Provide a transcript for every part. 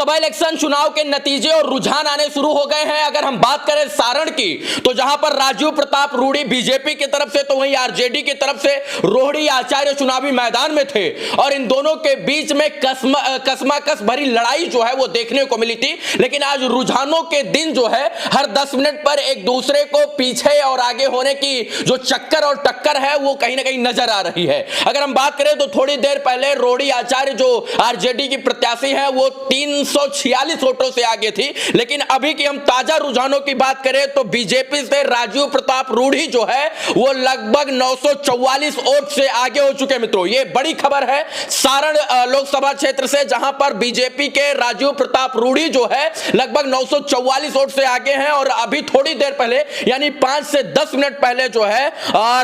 Lok Sabha election चुनाव के नतीजे और रुझान आने शुरू हो गए हैं। अगर हम बात करें सारण की, तो जहां पर राजीव प्रताप रूडी बीजेपी की तरफ से तो वहीं आरजेडी की तरफ से रोहिणी आचार्य चुनावी मैदान में थे और इन दोनों के बीच में कसमाकस भरी लड़ाई जो है वो देखने को मिली थी। लेकिन आज रुझानों के दिन जो है हर 10 मिनट पर एक दूसरे को पीछे और आगे होने की जो चक्कर और टक्कर है वो कहीं ना कहीं नजर आ रही है। अगर हम बात करें तो थोड़ी देर पहले रोहिणी आचार्य जो आरजेडी की प्रत्याशी है वो 346 वोटों से आगे थी, लेकिन अभी की हम ताजा रुझानों की बात करें तो बीजेपी से राजीव प्रताप रूडी जो है वो लगभग 944 वोट से आगे हो चुके। मित्रों, ये बड़ी खबर है सारण लोकसभा क्षेत्र से, जहां पर बीजेपी के राजीव प्रताप रूडी जो है लगभग 944 वोट से आगे हैं और अभी थोड़ी देर पहले यानी 5 से 10 मिनट पहले जो है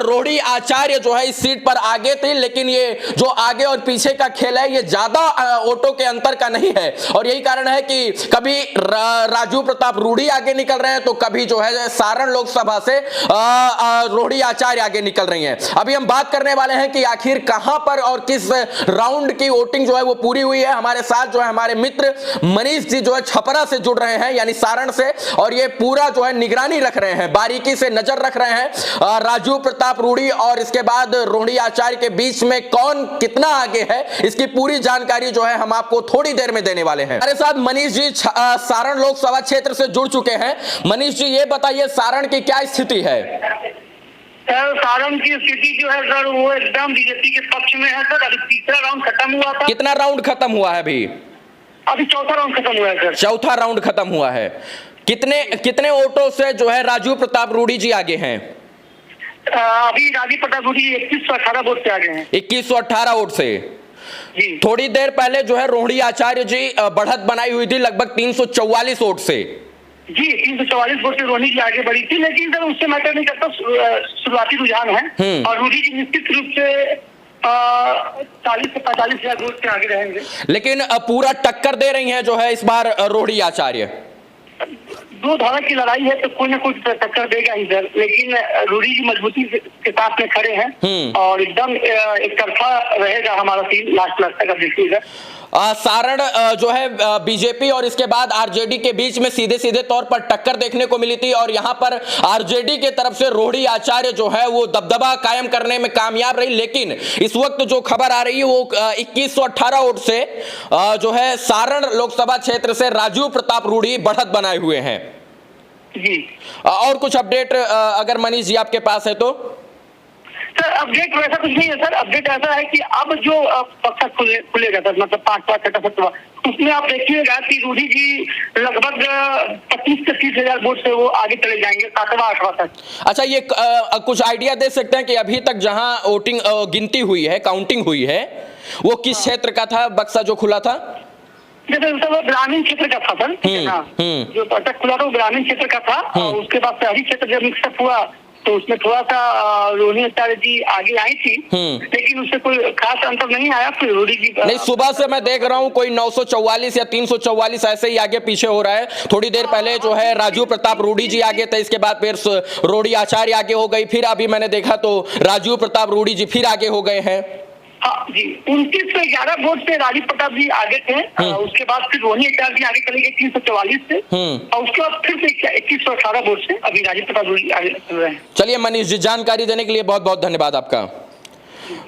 रोहिणी आचार्य जो है इस सीट पर आगे थे। लेकिन ये जो आगे और पीछे का खेल है ये ज्यादा वोटों के अंतर का नहीं है और यही कारण है कि कभी राजीव प्रताप रूडी आगे निकल रहे हैं तो कभी जो है सारण लोकसभा से रोहिणी आचार्य आगे निकल रही हैं। अभी हम बात करने वाले हैं कि आखिर कहां पर और किस राउंड की वोटिंग जो है वो पूरी हुई है। हमारे साथ जो है हमारे मित्र मनीष जी जो है छपरा से जुड़ रहे हैं यानी सारण से, और ये पूरा जो है निगरानी रख रहे हैं, बारीकी से नजर रख रहे हैं राजीव प्रताप रूडी और इसके बाद रोहिणी आचार्य के बीच में कौन कितना आगे है, इसकी पूरी जानकारी जो है हम आपको थोड़ी देर में देने वाले हैं। हमारे साथ मनीष जी सारण लोकसभा क्षेत्र से जुड़ चुके हैं। मनीष जी, ये बताइए सारण की क्या स्थिति है? सारण की स्थिति जो है सर वो एकदम बीजेपी के पक्ष में है सर। अभी तीसरा राउंड खत्म हुआ था। कितना राउंड खत्म हुआ है अभी? अभी चौथा राउंड खत्म हुआ है सर। चौथा राउंड खत्म हुआ है। कितने वोटों से जो है राजीव प्रताप रूडी जी आगे हैं? अभी राजीव प्रताप रूडी 2118 वोट से आगे हैं। 2118 वोट से जी। थोड़ी देर पहले जो है रोहिणी आचार्य जी बढ़त बनाई हुई थी लगभग 344 वोट से। जी, 344 वोट से रोहिणी जी आगे बढ़ी थी, लेकिन सर उससे मैटर नहीं करता, शुरुआती रुझान है और रूडी जी निश्चित रूप से 40 से 45 हजार वोट से आगे रहेंगे। लेकिन पूरा टक्कर दे रही हैं जो है इस बार रोहिणी आचार्य। दो धारा की लड़ाई है तो कोई ना कोई टक्कर देगा ही सर, लेकिन रूडी जी मजबूती के साथ में खड़े हैं और एकदम एक तरफा रहेगा हमारा सीन लास्ट तक। अब देखिएगा सारण जो है बीजेपी और इसके बाद आरजेडी के बीच में सीधे सीधे तौर पर टक्कर देखने को मिली थी और यहां पर आरजेडी के तरफ से रोहिणी आचार्य जो है वो दबदबा कायम करने में कामयाब रही। लेकिन इस वक्त जो खबर आ रही है वो 2118 वोट से जो है सारण लोकसभा क्षेत्र से राजीव प्रताप रूडी बढ़त बनाए हुए हैं जी। और कुछ अपडेट अगर मनीष जी आपके पास है तो? सर अपडेट वैसा कुछ नहीं है सर। अपडेट ऐसा है कि अब जो पक्ष खुलेगा सर, मतलब 5 उसमें आप देखिएगा कि रूडी जी लगभग 25 से 30 हजार वोट से वो आगे चले जाएंगे 7वां 8वां तक। अच्छा, ये कुछ आइडिया दे सकते हैं कि अभी तक जहां वोटिंग गिनती हुई है, काउंटिंग हुई है, वो किस क्षेत्र का था बक्सा जो खुला था? जैसे वो ग्रामीण क्षेत्र का था सर। जो बक्सा खुला था वो ग्रामीण क्षेत्र का था और उसके बाद शहरी क्षेत्र जब मिक्सअप हुआ तो उसमें थोड़ा सा रोहिणी आचार्य जी आगे आई थी, लेकिन उससे कोई खास अंतर नहीं आया। फिर रूडी जी नहीं, सुबह से मैं देख रहा हूं कोई 944 या 344 ऐसे ही आगे पीछे हो रहा है। थोड़ी देर पहले जो है राजीव प्रताप रूडी जी आगे थे, इसके बाद फिर रोहिणी आचार्य आगे हो गई, फिर अभी मैंने देखा तो राजीव प्रताप रूडी जी फिर आगे हो गए हैं। हाँ जी, 29 से 11 वोट से राजीव प्रताप जी आगे थे। उसके बाद फिर रोहिणी आचार्य जी आगे चले गए 344 से और उसके बाद फिर से 2118 वोट से अभी राजीव प्रताप जी आगे चल रहे हैं। चलिए मनीष जी, जानकारी देने के लिए बहुत बहुत धन्यवाद आपका।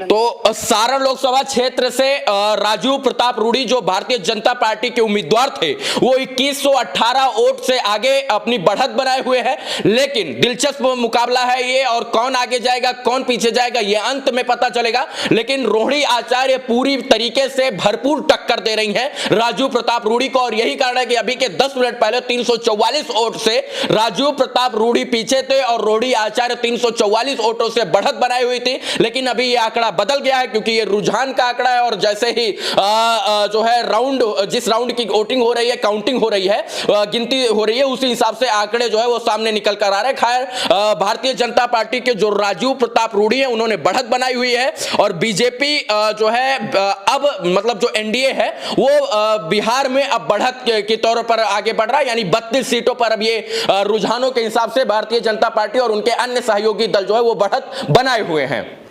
तो सारण लोकसभा क्षेत्र से राजीव प्रताप रूडी जो भारतीय जनता पार्टी के उम्मीदवार थे वो 2118 वोट से आगे अपनी बढ़त बनाए हुए हैं। लेकिन दिलचस्प मुकाबला है ये और कौन आगे जाएगा कौन पीछे जाएगा ये अंत में पता चलेगा। लेकिन रोहिणी आचार्य पूरी तरीके से भरपूर टक्कर दे रही हैं राजीव प्रताप रूडी को और यही कारण है कि अभी के 10 मिनट पहले 344 वोट से राजीव प्रताप रूडी पीछे थे और रोहिणी आचार्य 344 वोटों से बढ़त बनाई हुई थी। लेकिन अभी ये आंकड़ा बदल गया है क्योंकि ये रुझान का आंकड़ा है और जैसे ही जो है राउंड जिस राउंड की वोटिंग हो रही है, काउंटिंग हो रही है, गिनती हो रही है, उसी हिसाब से आंकड़े जो है वो सामने निकल कर आ रहे हैं। खैर भारतीय जनता पार्टी के जो राजीव प्रताप रूडी है उन्होंने बढ़त बनाई हुई है और बीजेपी जो है अब मतलब जो एनडीए है वो बिहार में अब बढ़त के तौर पर आगे बढ़ रहा है, यानी 32 सीटों पर अब ये रुझानों के हिसाब से भारतीय जनता पार्टी और उनके अन्य सहयोगी दल जो है वो बढ़त बनाए हुए हैं।